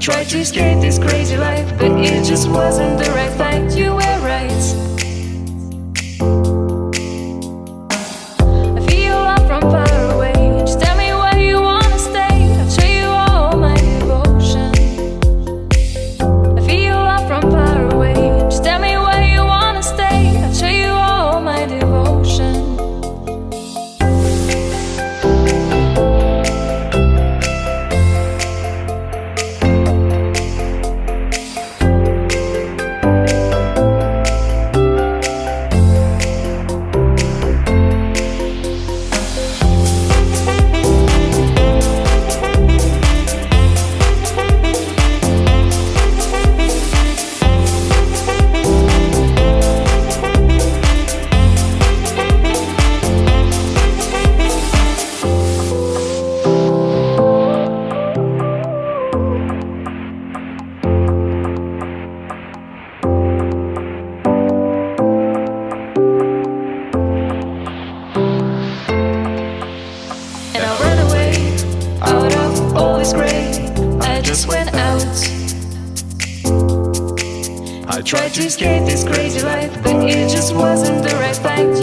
tried to escape this crazy life, but it just wasn't the right fight. You were right. I feel love from far away. Just tell me where you wanna stay. I'll show you all my devotion. I feel love from far away. Just tell me where you wanna stay. I'll show you all my devotion. I tried to escape this crazy life, but it just wasn't the right fight.